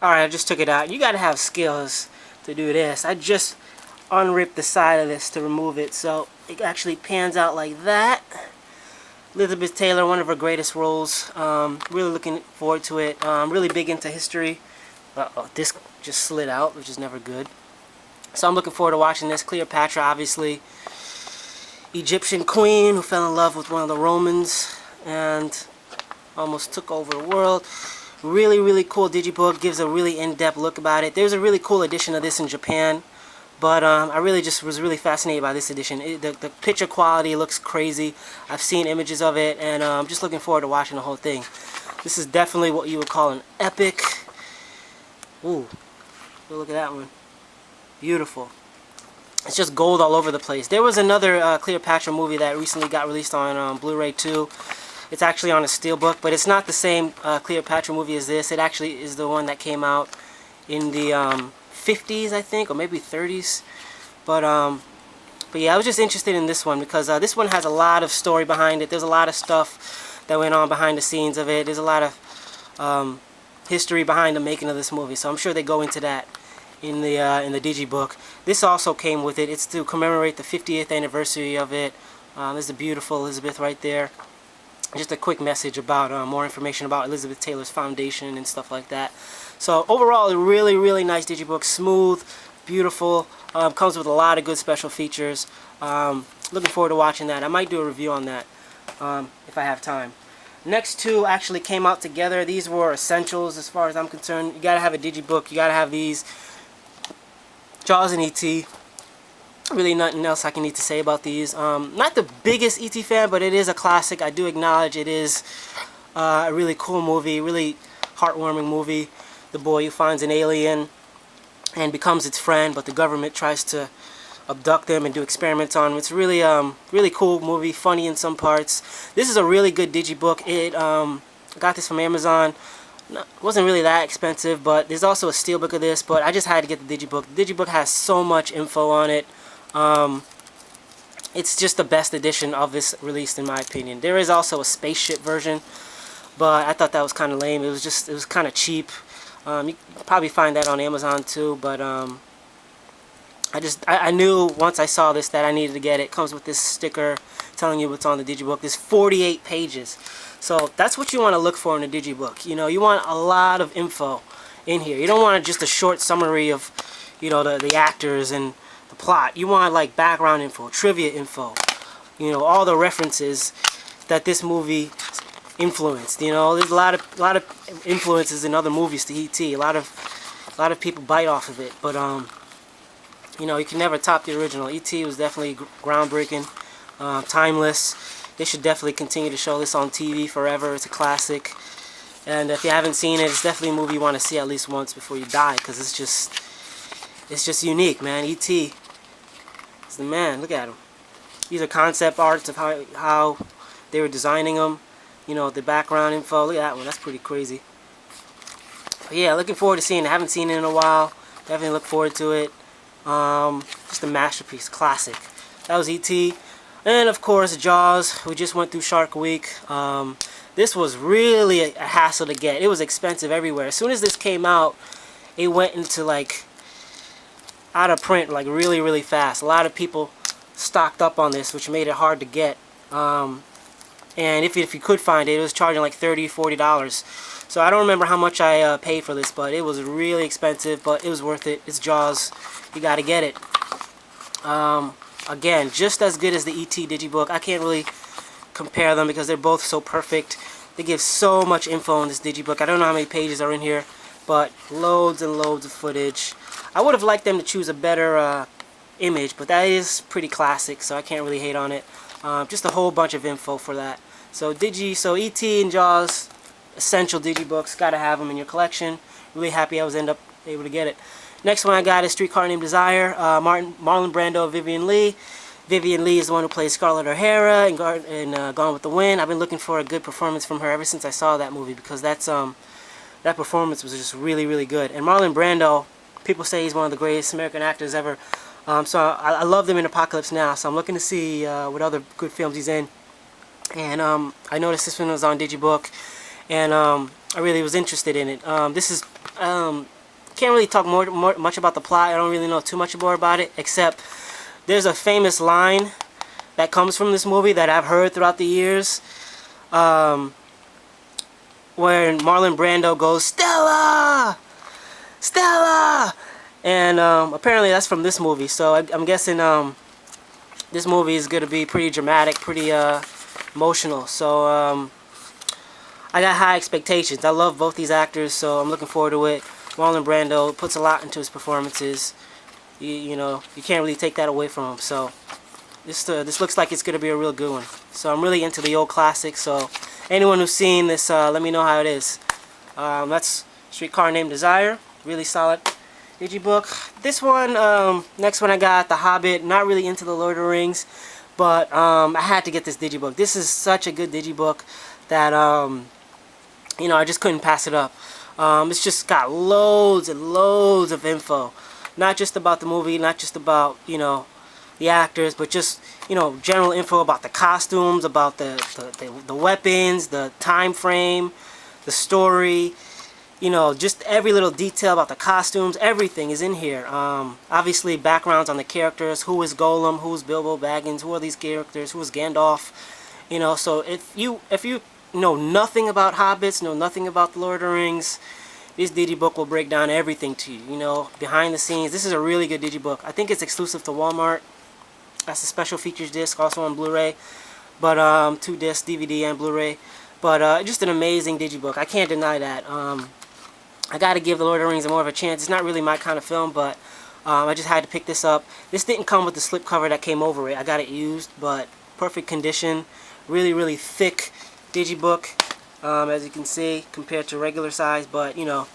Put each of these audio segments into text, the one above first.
Alright, I just took it out. You gotta have skills to do this. I just unripped the side of this to remove it, so it actually pans out like that. Elizabeth Taylor, one of her greatest roles. Really looking forward to it. Really big into history. Uh-oh, this just slid out, which is never good. So I'm looking forward to watching this. Cleopatra, obviously. Egyptian queen who fell in love with one of the Romans and almost took over the world. Really, really cool Digibook. Gives a really in-depth look about it. There's a really cool edition of this in Japan. But I really just was really fascinated by this edition. The picture quality looks crazy. I've seen images of it, and I'm just looking forward to watching the whole thing. This is definitely what you would call an epic. Ooh, look at that one. Beautiful. It's just gold all over the place. There was another Cleopatra movie that recently got released on Blu-ray too. It's actually on a steelbook, but it's not the same Cleopatra movie as this. It actually is the one that came out in the 50s, I think, or maybe 30s. But yeah, I was just interested in this one because this one has a lot of story behind it. There's a lot of stuff that went on behind the scenes of it. There's a lot of history behind the making of this movie, so I'm sure they go into that in the Digibook. This also came with it. It's to commemorate the 50th anniversary of it. There's the beautiful Elizabeth right there. Just a quick message about more information about Elizabeth Taylor's foundation and stuff like that. So overall, a really, really nice Digibook. Smooth, beautiful. Comes with a lot of good special features. Looking forward to watching that. I might do a review on that if I have time. Next two actually came out together. These were essentials as far as I'm concerned. You gotta have a Digibook. You gotta have these. Jaws and E.T. Really nothing else I can need to say about these. Not the biggest E.T. fan, but it is a classic. I do acknowledge it is a really cool movie, really heartwarming movie. The boy who finds an alien and becomes its friend, but the government tries to abduct them and do experiments on him. It's really really cool movie, funny in some parts. This is a really good Digibook. It got this from Amazon. Wasn't really that expensive, but there's also a steelbook of this, but I just had to get the Digibook. The Digibook has so much info on it. It's just the best edition of this released in my opinion. There is also a spaceship version, but I thought that was kind of lame. It was kind of cheap. You can probably find that on Amazon too, but I knew once I saw this that I needed to get it. It comes with this sticker telling you what's on the Digibook. There's 48 pages. So that's what you want to look for in a Digibook. You know, you want a lot of info in here. You don't want just a short summary of, you know, the actors and the plot. You want like background info, trivia info, you know, all the references that this movie influenced. You know, there's a lot of influences in other movies to E.T. A lot of people bite off of it, but you know, you can never top the original. E.T. was definitely groundbreaking, timeless. They should definitely continue to show this on TV forever. It's a classic, and if you haven't seen it, it's definitely a movie you want to see at least once before you die, because it's just unique, man. E.T. is the man. Look at him. These are concept arts of how they were designing them. You know, the background info. Look at that one. That's pretty crazy. But yeah, looking forward to seeing it. I haven't seen it in a while. Definitely look forward to it. Just a masterpiece. Classic. That was E.T. And of course, Jaws. We just went through Shark Week. This was really a hassle to get. It was expensive everywhere. As soon as this came out, it went into like out of print like really, really fast. A lot of people stocked up on this, which made it hard to get. And if you could find it, it was charging like $30, $40. So I don't remember how much I paid for this, but it was really expensive, but it was worth it. It's Jaws. You gotta get it. Again, just as good as the E.T. Digibook. I can't really compare them because they're both so perfect. They give so much info in this Digibook. I don't know how many pages are in here, but loads and loads of footage. I would have liked them to choose a better image, but that is pretty classic, so I can't really hate on it. Just a whole bunch of info for that. So E.T. and Jaws, essential Digibooks. Gotta have them in your collection. Really happy I was able to get it. Next one I got is Streetcar Named Desire. Marlon Brando, Vivian Leigh. Vivian Leigh is the one who plays Scarlett O'Hara in Gone with the Wind. I've been looking for a good performance from her ever since I saw that movie, because that performance was just really, really good. And Marlon Brando, people say he's one of the greatest American actors ever. So I love him in Apocalypse Now, so I'm looking to see what other good films he's in. And I noticed this one was on Digibook, and I really was interested in it. This is can't really talk much about the plot. I don't really know too much more about it, except there's a famous line that comes from this movie that I've heard throughout the years, where Marlon Brando goes, "Stella! Stella!" And apparently that's from this movie. So I'm guessing this movie is going to be pretty dramatic, pretty emotional. So I got high expectations. I love both these actors, so I'm looking forward to it. Marlon Brando puts a lot into his performances. You know, you can't really take that away from him. So this looks like it's going to be a real good one. So I'm really into the old classics. So anyone who's seen this, let me know how it is. That's Streetcar Named Desire. Really solid Digibook. This one, next one I got, The Hobbit. Not really into the Lord of the Rings, but I had to get this Digibook. This is such a good Digibook that you know, I just couldn't pass it up. It's just got loads and loads of info, not just about the movie, not just about, you know, the actors, but just, you know, general info about the costumes, about the weapons, the time frame, the story, you know, just every little detail about the costumes. Everything is in here. Obviously backgrounds on the characters, who is Gollum, who is Bilbo Baggins, who are these characters, who is Gandalf, you know. So if you know nothing about Hobbits, know nothing about the Lord of the Rings, this Digibook will break down everything to you, you know, behind the scenes. This is a really good Digibook. I think it's exclusive to Walmart. That's a special features disc, also on Blu-ray, but 2 discs, DVD and Blu-ray. But just an amazing Digibook. I can't deny that. I got to give the Lord of the Rings more of a chance. It's not really my kind of film, but I just had to pick this up. This didn't come with the slipcover that came over it. I got it used, but perfect condition. Really, really thick Digibook, as you can see, compared to regular size. But, you know,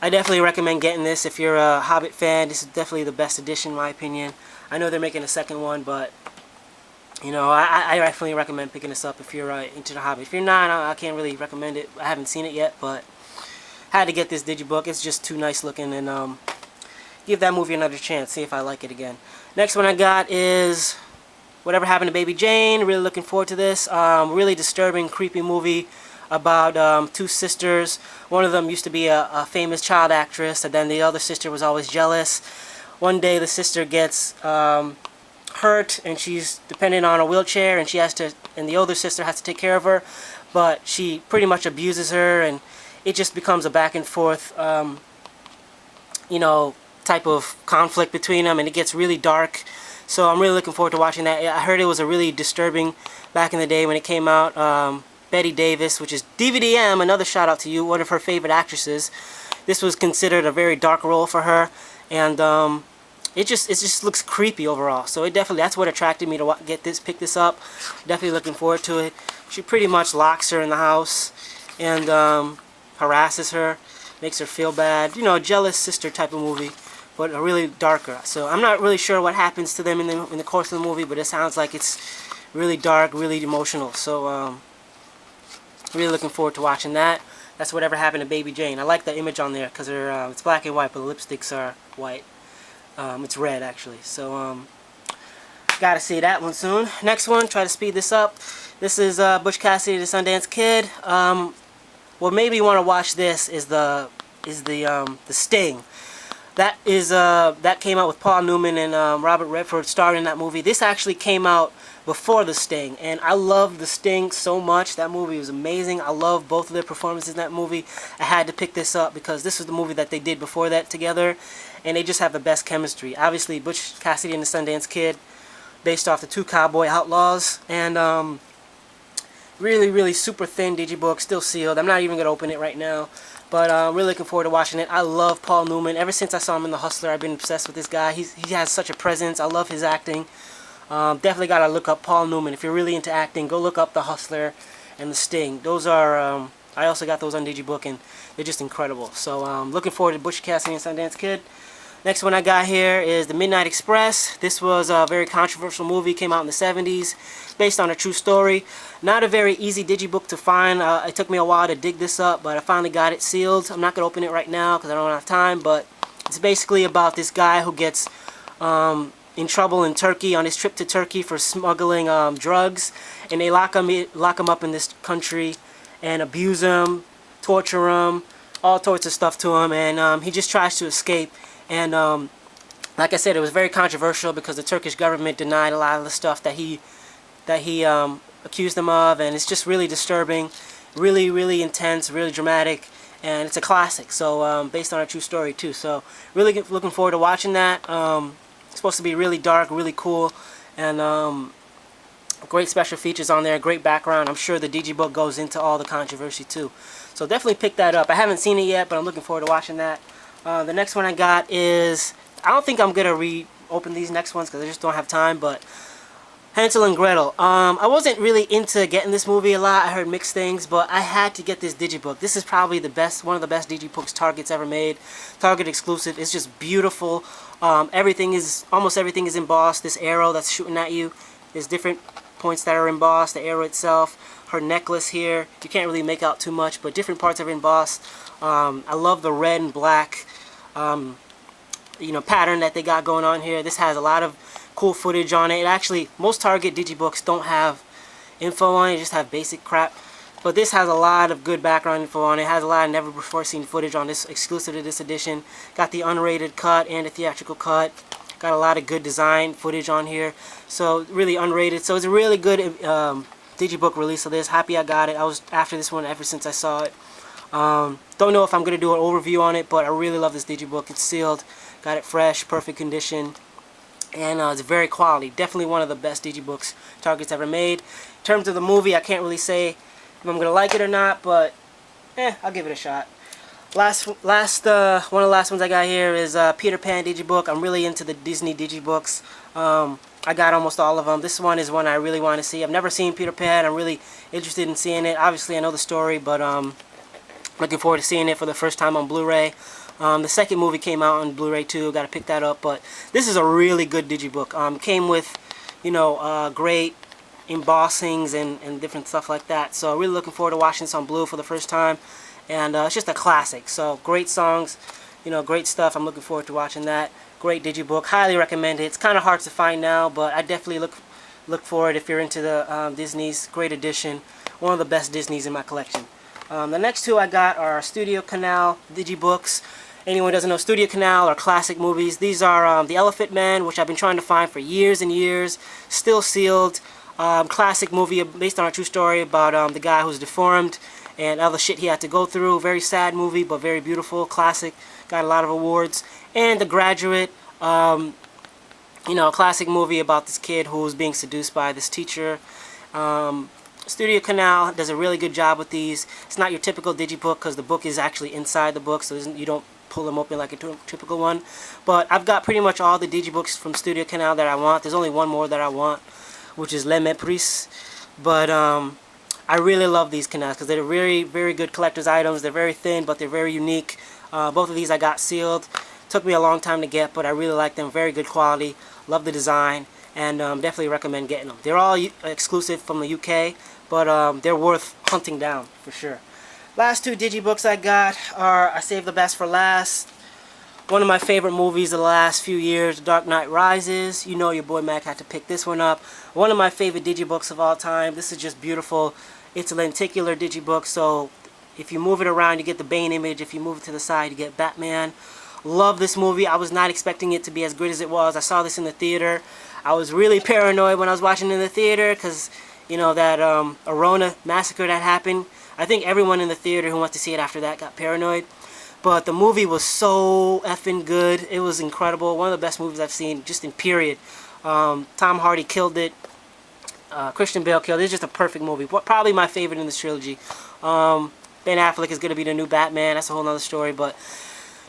I definitely recommend getting this if you're a Hobbit fan. This is definitely the best edition in my opinion. I know they're making a second one, but, you know, I definitely recommend picking this up if you're into the Hobbit. If you're not, I can't really recommend it. I haven't seen it yet, but had to get this Digibook. It's just too nice looking, and give that movie another chance, see if I like it again. Next one I got is Whatever Happened to Baby Jane. Really looking forward to this. Really disturbing, creepy movie about 2 sisters. One of them used to be a famous child actress, and then the other sister was always jealous. One day the sister gets hurt, and she's dependent on a wheelchair, and the older sister has to take care of her, but she pretty much abuses her, and it just becomes a back and forth, you know, type of conflict between them, and it gets really dark. So I'm really looking forward to watching that. I heard it was a really disturbing back in the day when it came out. Betty Davis, which is DVDM, another shout out to you, one of her favorite actresses. This was considered a very dark role for her, and it just looks creepy overall. So it definitely, that's what attracted me to pick this up. Definitely looking forward to it. She pretty much locks her in the house and harasses her, makes her feel bad. You know, a jealous sister type of movie, but a really darker. So I'm not really sure what happens to them in the course of the movie, but it sounds like it's really dark, really emotional. So really looking forward to watching that. That's Whatever Happened to Baby Jane. I like the image on there because it's black and white, but the lipsticks are white. It's red actually. So gotta see that one soon. Next one, try to speed this up. This is Butch Cassidy, the Sundance Kid. What made me want to watch this is the Sting. That came out with Paul Newman and Robert Redford starring in that movie. This actually came out before the Sting, and I loved the Sting so much. That movie was amazing. I love both of their performances in that movie. I had to pick this up because this was the movie that they did before that together, and they just have the best chemistry. Obviously, Butch Cassidy and the Sundance Kid, based off the 2 cowboy outlaws, and really, really super thin Digibook, still sealed. I'm not even going to open it right now, but I'm really looking forward to watching it. I love Paul Newman. Ever since I saw him in The Hustler, I've been obsessed with this guy. He has such a presence. I love his acting. Definitely got to look up Paul Newman. If you're really into acting, go look up The Hustler and The Sting. Those are, I also got those on Digibook, and they're just incredible. So looking forward to Butch Cassidy and Sundance Kid. Next one I got here is The Midnight Express. This was a very controversial movie, came out in the 70s, based on a true story. Not a very easy Digibook to find. It took me a while to dig this up, but I finally got it sealed. I'm not going to open it right now because I don't have time, but it's basically about this guy who gets in trouble in Turkey on his trip to Turkey for smuggling drugs, and they lock him up in this country, and abuse him, torture him, all sorts of stuff to him, and he just tries to escape. And like I said, it was very controversial because the Turkish government denied a lot of the stuff that he accused them of, and it's just really disturbing, really intense, really dramatic, and it's a classic. So based on a true story too. So really looking forward to watching that. It's supposed to be really dark, really cool, and great special features on there, great background. I'm sure the Digibook goes into all the controversy too. So definitely pick that up. I haven't seen it yet, but I'm looking forward to watching that. The next one I got is, I don't think I'm going to reopen these next ones because I just don't have time, but Hansel and Gretel. I wasn't really into getting this movie a lot. I heard mixed things, but I had to get this Digibook. This is probably the best, one of the best Digibooks Target's ever made. Target exclusive. It's just beautiful. Almost everything is embossed. This arrow that's shooting at you, there's different points that are embossed. The arrow itself, her necklace here, you can't really make out too much, but different parts are embossed. I love the red and black pattern that they got going on here. This has a lot of cool footage on it. Actually, most Target Digibooks don't have info on it, just have basic crap. But this has a lot of good background info on it. It has a lot of never before seen footage on this, exclusive to this edition. Got the unrated cut and the theatrical cut. Got a lot of good design footage on here. So really unrated. So it's a really good Digibook release of this. Happy I got it. I was after this one ever since I saw it. Don't know if I'm going to do an overview on it, but I really love this Digibook. It's sealed. Got it fresh, perfect condition. And it's very quality. Definitely one of the best Digibooks Target's ever made. In terms of the movie, I can't really say if I'm going to like it or not, but I'll give it a shot. One of the last ones I got here is Peter Pan Digibook. I'm really into the Disney Digibooks. I got almost all of them. This one is one I really want to see. I've never seen Peter Pan. I'm really interested in seeing it. Obviously, I know the story, but looking forward to seeing it for the first time on Blu-ray. The second movie came out on Blu-ray too. Got to pick that up. But this is a really good Digibook. Came with, great embossings and different stuff like that. So really looking forward to watching this on Blue for the first time. And it's just a classic. So great songs, great stuff. I'm looking forward to watching that. Great Digibook. Highly recommend it. It's kind of hard to find now, but I definitely look for it if you're into the Disney's. Great edition. One of the best Disneys in my collection. The next two I got are Studio Canal Digibooks. Anyone who doesn't know Studio Canal or classic movies, these are The Elephant Man, which I've been trying to find for years and years. Still sealed. Classic movie based on a true story about the guy who's deformed and all the shit he had to go through. Very sad movie, but very beautiful. Classic. Got a lot of awards. And The Graduate. A classic movie about this kid who was being seduced by this teacher. Studio Canal does a really good job with these. It's not your typical Digibook because the book is actually inside the book, so you don't pull them open like a typical one. But I've got pretty much all the Digibooks from Studio Canal that I want. There's only one more that I want, which is Les Mépris. But I really love these canals because they're very, very good collector's items. They're very thin, but they're very unique. Both of these I got sealed. Took me a long time to get, but I really like them. Very good quality. Love the design, and definitely recommend getting them. They're all exclusive from the UK, but they're worth hunting down for sure. Last two Digibooks I got are, I saved the best for last. One of my favorite movies of the last few years, Dark Knight Rises. You know your boy Mack had to pick this one up. One of my favorite Digibooks of all time. This is just beautiful. It's a lenticular Digibook, so if you move it around, you get the Bane image. If you move it to the side, you get Batman. Love this movie. I was not expecting it to be as good as it was. I saw this in the theater. I was really paranoid when I was watching it in the theater because, that Arona massacre that happened. I think everyone in the theater who went to see it after that got paranoid. But the movie was so effing good. It was incredible. One of the best movies I've seen, just in period. Tom Hardy killed it. Christian Bale killed it. It's just a perfect movie. Probably my favorite in this trilogy. Ben Affleck is going to be the new Batman. That's a whole other story. But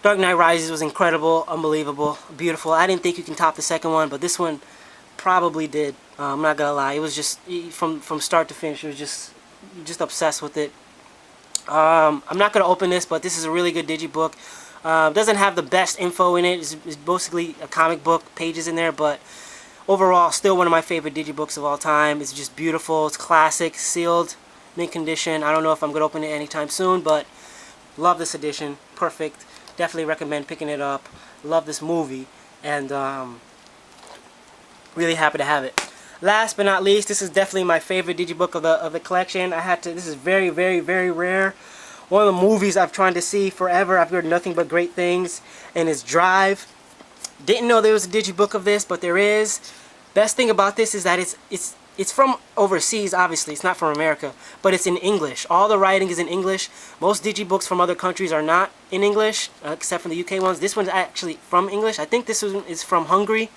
Dark Knight Rises was incredible, unbelievable, beautiful. I didn't think you can top the second one, but this one probably did. I'm not going to lie. It was just, from start to finish, it was just obsessed with it. I'm not going to open this, but this is a really good Digibook. Doesn't have the best info in it. It's basically a comic book, pages in there, but overall, still one of my favorite Digibooks of all time. It's just beautiful. It's classic, sealed, mint condition. I don't know if I'm going to open it anytime soon, but love this edition. Perfect. Definitely recommend picking it up. Love this movie, and really happy to have it. last but not least, this is definitely my favorite Digibook of the collection. This is very, very, very rare. One of the movies I've tried to see forever. I've heard nothing but great things, and it's Drive. Didn't know there was a Digibook of this, but there is. Best thing about this is that it's from overseas, obviously. It's not from America, but it's in English. All the writing is in English. Most Digibooks from other countries are not in English, except for the UK ones. This one's actually from English. I think this one is from Hungary.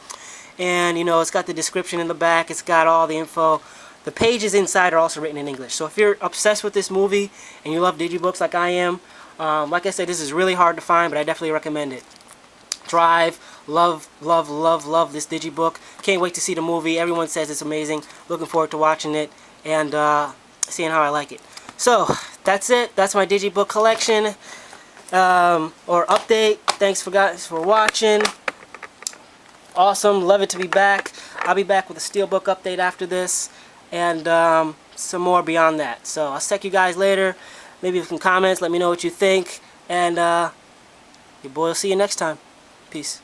And, you know, it's got the description in the back. It's got all the info. The pages inside are also written in English. So if you're obsessed with this movie and you love Digibooks like I am, like I said, this is really hard to find, but I definitely recommend it. Drive. Love, love, love, love this Digibook. Can't wait to see the movie. Everyone says it's amazing. Looking forward to watching it and seeing how I like it. So, that's it. That's my Digibook collection. Or update. Thanks for guys for watching. Awesome. Love it to be back. I'll be back with a Steelbook update after this. And some more beyond that. So, I'll check you guys later. Maybe with some comments. Let me know what you think. And your boy will see you next time. Peace.